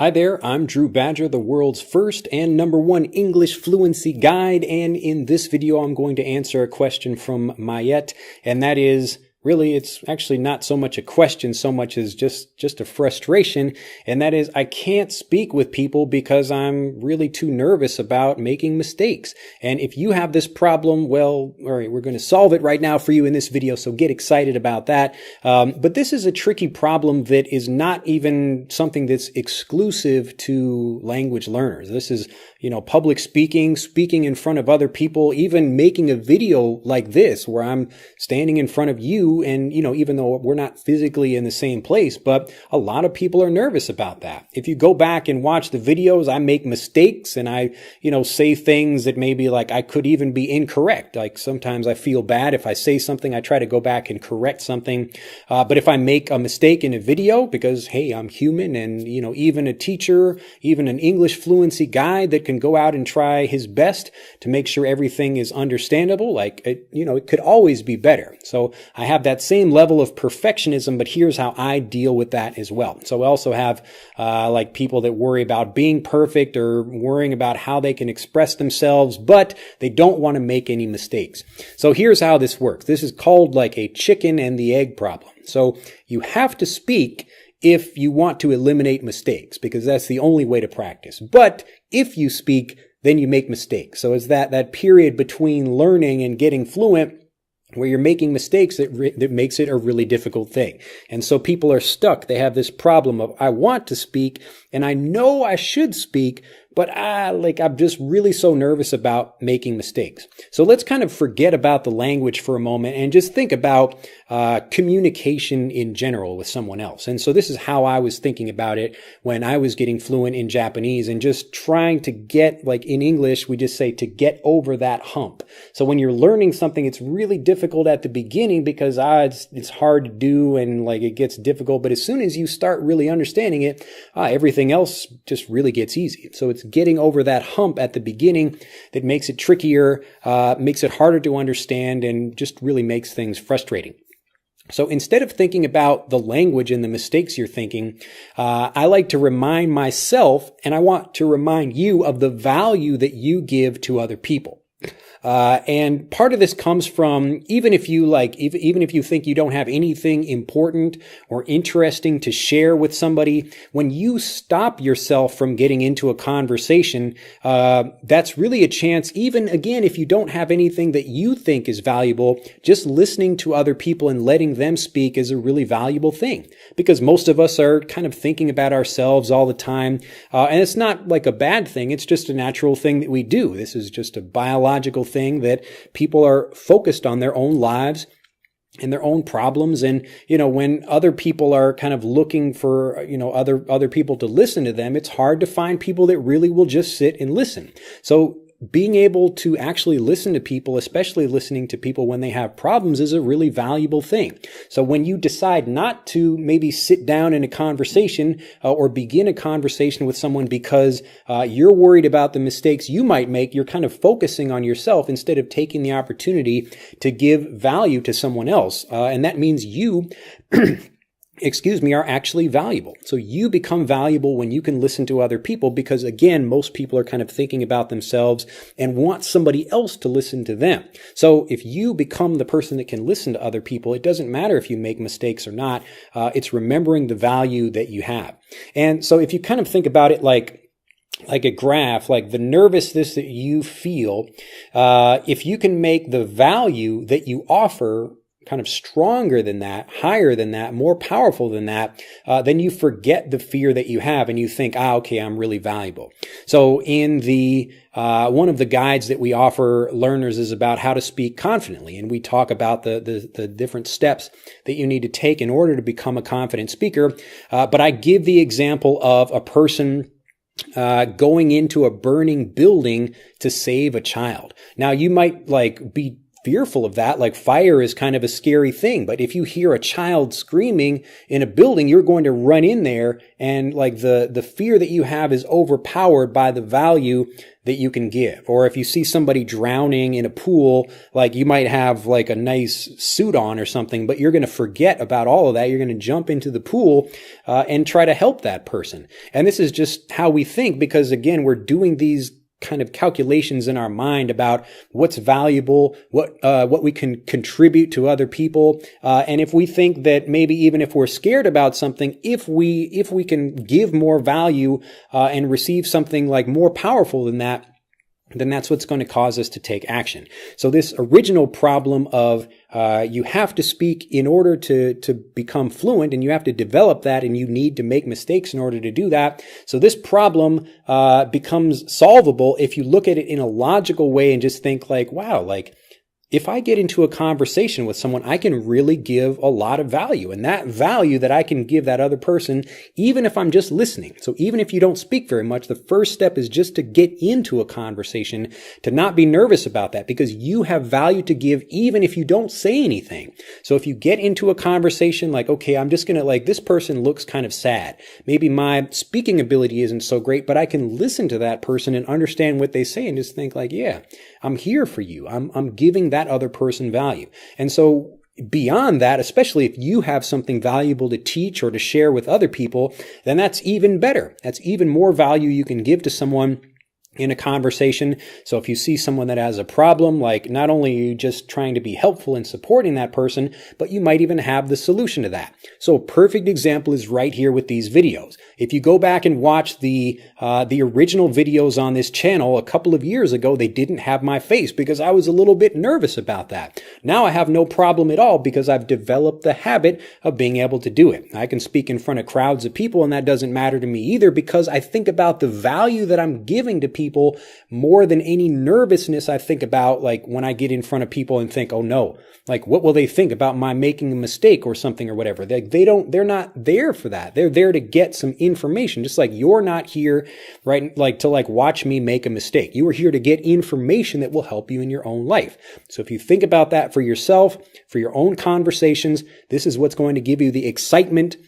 Hi there, I'm Drew Badger, the world's first and number one English fluency guide, and in this video I'm going to answer a question from Mayette, and that is, really, it's actually not so much a question so much as just a frustration, and that is I can't speak with people because I'm really too nervous about making mistakes. And if you have this problem, well, all right, we're going to solve it right now for you in this video, so get excited about that. But this is a tricky problem that is not even something that's exclusive to language learners. This is, public speaking, speaking in front of other people, even making a video like this where I'm standing in front of you. And, even though we're not physically in the same place, but a lot of people are nervous about that. If you go back and watch the videos, I make mistakes and I, say things that maybe like I could even be incorrect. Like sometimes I feel bad if I say something, I try to go back and correct something. But if I make a mistake in a video because, hey, I'm human and, even a teacher, even an English fluency guide that can go out and try his best to make sure everything is understandable, like, it could always be better. So I have that same level of perfectionism, but here's how I deal with that as well. So I also have like people that worry about being perfect or worrying about how they can express themselves, but they don't want to make any mistakes. So here's how this works. This is called like a chicken and the egg problem. So you have to speak if you want to eliminate mistakes, because that's the only way to practice. But if you speak, then you make mistakes. So it's that period between learning and getting fluent where you're making mistakes that makes it a really difficult thing. And so people are stuck. They have this problem of, I want to speak and I know I should speak, but I'm just really so nervous about making mistakes. So let's kind of forget about the language for a moment and just think about communication in general with someone else. And so this is how I was thinking about it when I was getting fluent in Japanese and just trying to get, like in English, we just say to get over that hump. So when you're learning something, it's really difficult at the beginning because it's hard to do and like it gets difficult. But as soon as you start really understanding it, everything else just really gets easy. So it's getting over that hump at the beginning that makes it trickier, makes it harder to understand, and just really makes things frustrating. So instead of thinking about the language and the mistakes you're thinking, I like to remind myself, and I want to remind you of the value that you give to other people. And part of this comes from, even if you think you don't have anything important or interesting to share with somebody, when you stop yourself from getting into a conversation, that's really a chance, even again, if you don't have anything that you think is valuable, just listening to other people and letting them speak is a really valuable thing, because most of us are kind of thinking about ourselves all the time. And it's not like a bad thing. It's just a natural thing that we do. This is just a biological thing that people are focused on their own lives and their own problems. And, when other people are kind of looking for, other people to listen to them, it's hard to find people that really will just sit and listen. So being able to actually listen to people, especially listening to people when they have problems, is a really valuable thing. So when you decide not to maybe sit down in a conversation or begin a conversation with someone because you're worried about the mistakes you might make, you're kind of focusing on yourself instead of taking the opportunity to give value to someone else. And that means you are actually valuable. So you become valuable when you can listen to other people because, again, most people are kind of thinking about themselves and want somebody else to listen to them. So if you become the person that can listen to other people, it doesn't matter if you make mistakes or not. It's remembering the value that you have. And so if you kind of think about it like a graph, like the nervousness that you feel, if you can make the value that you offer kind of stronger than that, higher than that, more powerful than that, then you forget the fear that you have and you think, okay, I'm really valuable. So in the one of the guides that we offer learners is about how to speak confidently. And we talk about the different steps that you need to take in order to become a confident speaker. But I give the example of a person going into a burning building to save a child. Now, you might be fearful of that. Like fire is kind of a scary thing. But if you hear a child screaming in a building, you're going to run in there, and like the fear that you have is overpowered by the value that you can give. Or if you see somebody drowning in a pool, like you might have like a nice suit on or something, but you're going to forget about all of that. You're going to jump into the pool and try to help that person. And this is just how we think, because again, we're doing these kind of calculations in our mind about what's valuable, what we can contribute to other people. And if we think that maybe even if we're scared about something, if we can give more value, and receive something like more powerful than that, then that's what's going to cause us to take action. So this original problem of you have to speak in order to become fluent, and you have to develop that, and you need to make mistakes in order to do that. So this problem becomes solvable if you look at it in a logical way and just think like, wow, like if I get into a conversation with someone, I can really give a lot of value. And that value that I can give that other person, even if I'm just listening. So even if you don't speak very much, the first step is just to get into a conversation, to not be nervous about that, because you have value to give even if you don't say anything. So if you get into a conversation like, okay, I'm just going to like, this person looks kind of sad. Maybe my speaking ability isn't so great, but I can listen to that person and understand what they say and just think like, yeah, I'm here for you. I'm giving that other person value. And so beyond that, especially if you have something valuable to teach or to share with other people, then that's even better. That's even more value you can give to someone in a conversation. So if you see someone that has a problem, like not only are you just trying to be helpful in supporting that person, but you might even have the solution to that. So a perfect example is right here with these videos. If you go back and watch the original videos on this channel a couple of years ago, they didn't have my face because I was a little bit nervous about that. Now I have no problem at all because I've developed the habit of being able to do it. I can speak in front of crowds of people, and that doesn't matter to me either because I think about the value that I'm giving to people more than any nervousness I think about, like when I get in front of people and think, oh no, like what will they think about my making a mistake or something or whatever. They're not there for that. They're there to get some information, just like you're not here, right? Like to like watch me make a mistake. You are here to get information that will help you in your own life. So if you think about that for yourself, for your own conversations, this is what's going to give you the excitement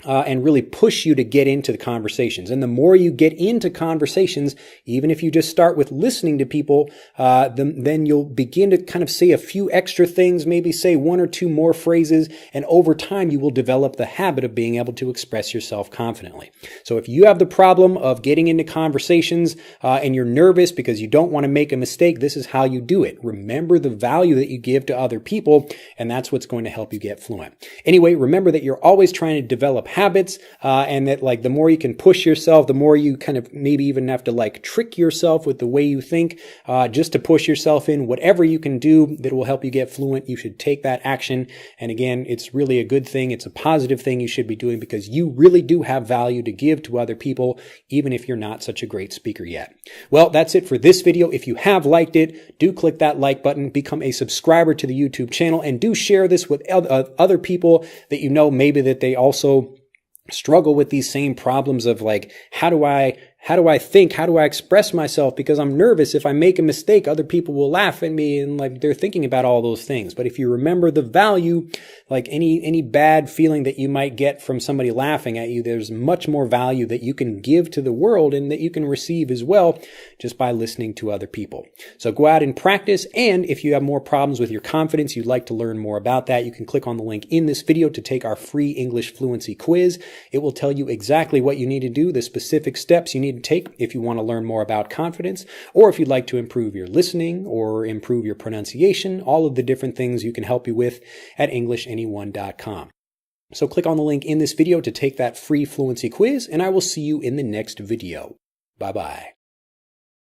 and really push you to get into the conversations. And the more you get into conversations, even if you just start with listening to people, then you'll begin to kind of say a few extra things, maybe say one or two more phrases, and over time you will develop the habit of being able to express yourself confidently. So if you have the problem of getting into conversations and you're nervous because you don't want to make a mistake, this is how you do it. Remember the value that you give to other people, and that's what's going to help you get fluent. Anyway, remember that you're always trying to develop habits, and that like the more you can push yourself, the more you kind of maybe even have to like trick yourself with the way you think, just to push yourself in. Whatever you can do that will help you get fluent, you should take that action. And again, it's really a good thing. It's a positive thing you should be doing because you really do have value to give to other people, even if you're not such a great speaker yet. Well, that's it for this video. If you have liked it, do click that like button, become a subscriber to the YouTube channel, and do share this with other people that you know maybe that they also struggle with these same problems of like, how do I think? How do I express myself? Because I'm nervous. If I make a mistake, other people will laugh at me, and like they're thinking about all those things. But if you remember the value, like any bad feeling that you might get from somebody laughing at you, there's much more value that you can give to the world and that you can receive as well just by listening to other people. So go out and practice. And if you have more problems with your confidence, you'd like to learn more about that, you can click on the link in this video to take our free English fluency quiz. It will tell you exactly what you need to do, the specific steps you need to take if you want to learn more about confidence, or if you'd like to improve your listening or improve your pronunciation, all of the different things you can help you with at EnglishAnyone.com. So click on the link in this video to take that free fluency quiz, and I will see you in the next video. Bye-bye.